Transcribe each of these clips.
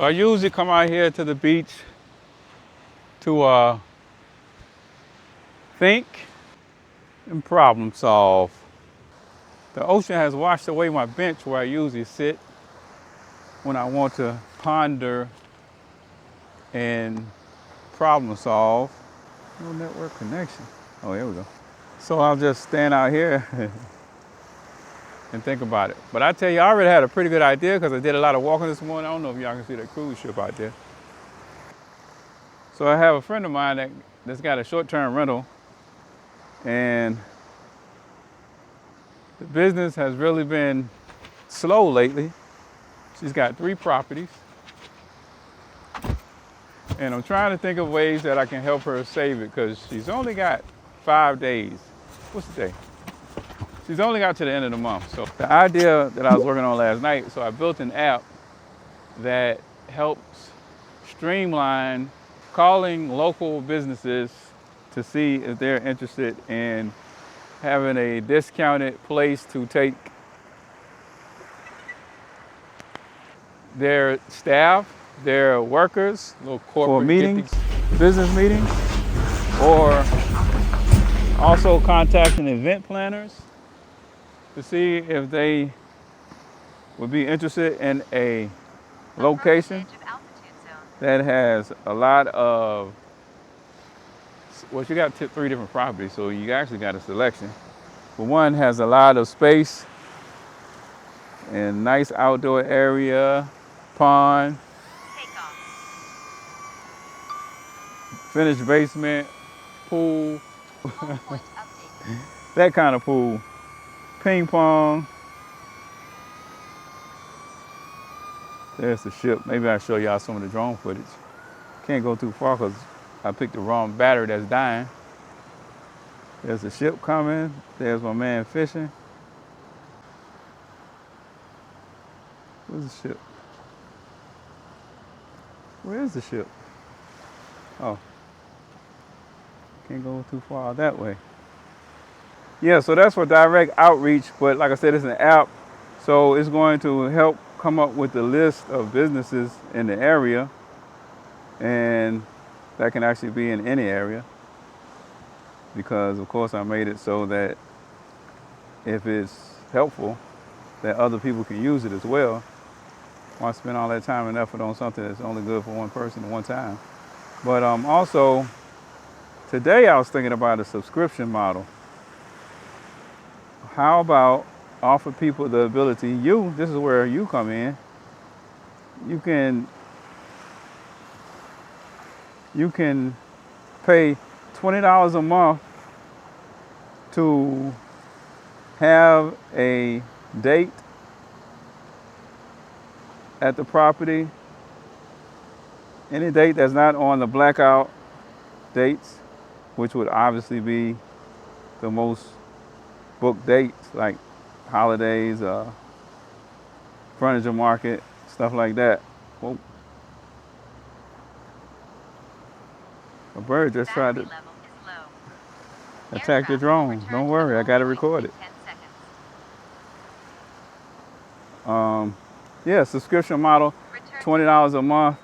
So I usually come out here to the beach to think and problem solve. The ocean has washed away my bench where I usually sit when I want to ponder and problem solve. No network connection. Oh, here we go. So I'll just stand out here and think about it. But I tell you, I already had a pretty good idea because I did a lot of walking this morning. I don't know if y'all can see that cruise ship out there. So I have a friend of mine that's got a short-term rental, and the business has really been slow lately. She's got 3 properties, and I'm trying to think of ways that I can help her save it because she's only got 5 days. What's the day? She's only got to the end of the month. So the idea that I was working on last night, so I built an app that helps streamline calling local businesses to see if they're interested in having a discounted place to take their staff, their workers, little corporate for meetings, business meetings, or also contacting event planners to see if they would be interested in a location that has a lot of, well, you got 3 different properties, so you actually got a selection. But one has a lot of space and nice outdoor area, pond, finished basement, pool, that kind of pool, ping pong. There's the ship. Maybe I'll show y'all some of the drone footage. Can't go too far because I picked the wrong battery that's dying. There's the ship coming. There's my man fishing. Where's the ship? Where is the ship? Oh, can't go too far that way. Yeah, so that's for direct outreach, but like I said, it's an app, so it's going to help come up with the list of businesses in the area, and that can actually be in any area, because of course I made it so that if it's helpful, that other people can use it as well. Why spend all that time and effort on something that's only good for one person at one time? But also, today I was thinking about a subscription model. How about offer people the ability, this is where you come in, you can pay $20 a month to have a date at the property, any date that's not on the blackout dates, which would obviously be the most booked dates, like holidays, furniture market, stuff like that. Whoa. A bird just tried to attack the drone. Don't worry, I got it recorded. Yeah, subscription model, $20 a month,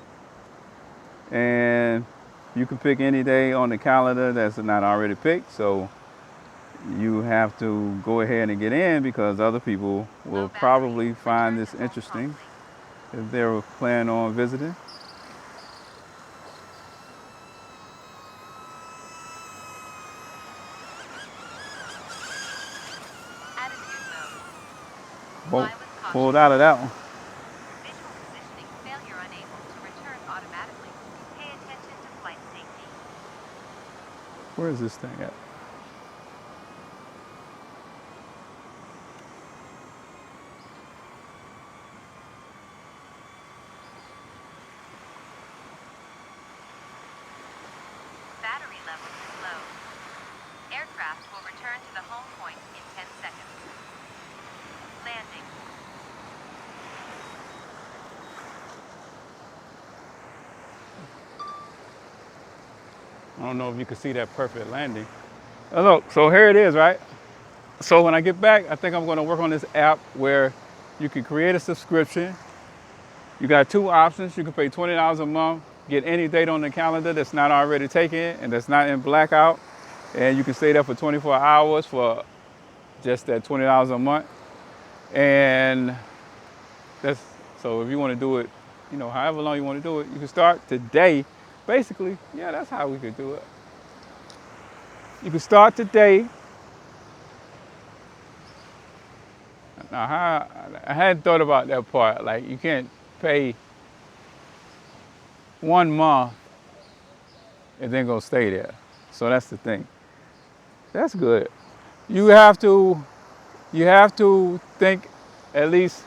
and you can pick any day on the calendar that's not already picked, so you have to go ahead and get in because other people will probably find this interesting if they're planning on visiting. Boat pulled out of that one. Visual positioning failure unable to return automatically. Pay attention to flight safety. Where is this thing at? Battery level is low. Aircraft will return to the home point in 10 seconds. Landing. I don't know if you can see that perfect landing. Oh, look, so here it is, right? So when I get back, I think I'm going to work on this app where you can create a subscription You got two options. You can pay $20 a month, get any date on the calendar that's not already taken and that's not in blackout, and you can stay there for 24 hours for just that $20 a month. And that's so if you want to do it, however long you want to do it, you can start today. Basically, yeah, that's how we could do it. You can start today. Now, I hadn't thought about that part. Like, you can't pay 1 month and then go stay there. So that's the thing. That's good. You have to think at least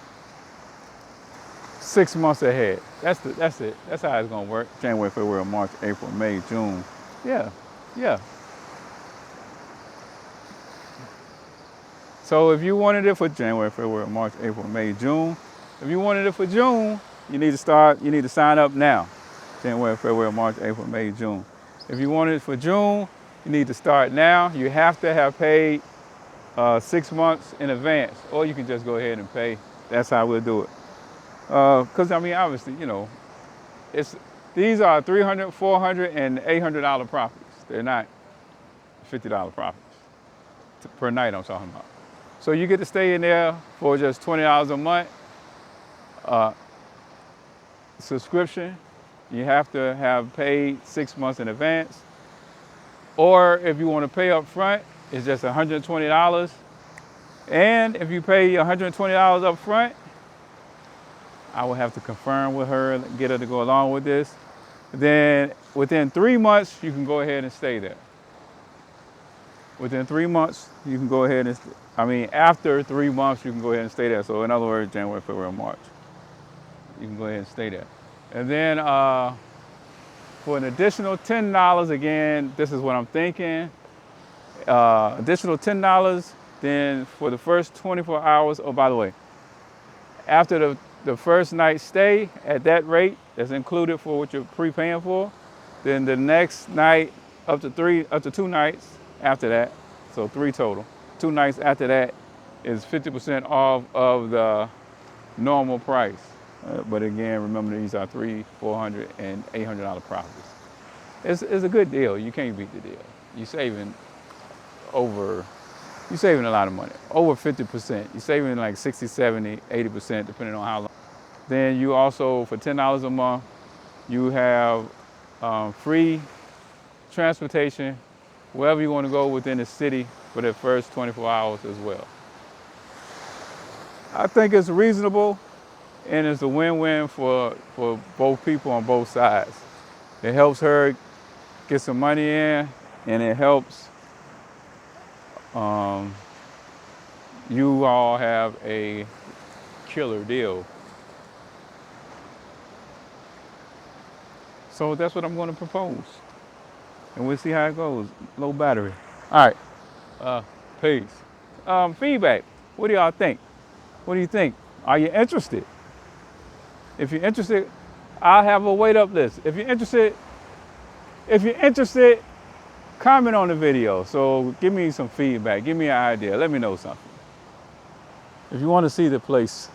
6 months ahead. That's it. That's how it's gonna work. January, February, March, April, May, June. Yeah, yeah. So if you wanted it for January, February, March, April, May, June, if you wanted it for June, you need to sign up now. January, February, March, April, May, June. If you wanted it for June, you need to start now. You have to have paid 6 months in advance, or you can just go ahead and pay. That's how we'll do it. Because obviously, these are $300, $400, and $800 properties. They're not $50 properties per night. I'm talking about. So you get to stay in there for just $20 a month. Subscription, you have to have paid 6 months in advance. Or if you want to pay up front, it's just $120. And if you pay $120 up front, I will have to confirm with her and get her to go along with this. Then within 3 months, you can go ahead and stay there. Within 3 months, you can go ahead and, after 3 months, you can go ahead and stay there. So in other words, January, February, March, you can go ahead and stay there. And then for an additional $10, again, this is what I'm thinking. Additional $10, then for the first 24 hours, oh, by the way, after the first night stay at that rate that's included for what you're prepaying for, then the next night up to 2 nights after that, so 3 total. 2 nights after that is 50% off of the normal price. But again, remember these are $300, $400, and $800 properties. It's a good deal. You can't beat the deal. You're saving a lot of money, over 50%. You're saving like 60, 70, 80%, depending on how long. Then you also, for $10 a month, you have free transportation wherever you want to go within the city for the first 24 hours as well. I think it's reasonable, and it's a win-win for both people on both sides. It helps her get some money in, and it helps you all have a killer deal. So that's what I'm going to propose. And we'll see how it goes. Low battery. All right. Peace. Feedback. What do y'all think? What do you think? Are you interested? If you're interested, I'll have a wait up list. If you're interested, comment on the video. So give me some feedback. Give me an idea. Let me know something. If you want to see the place,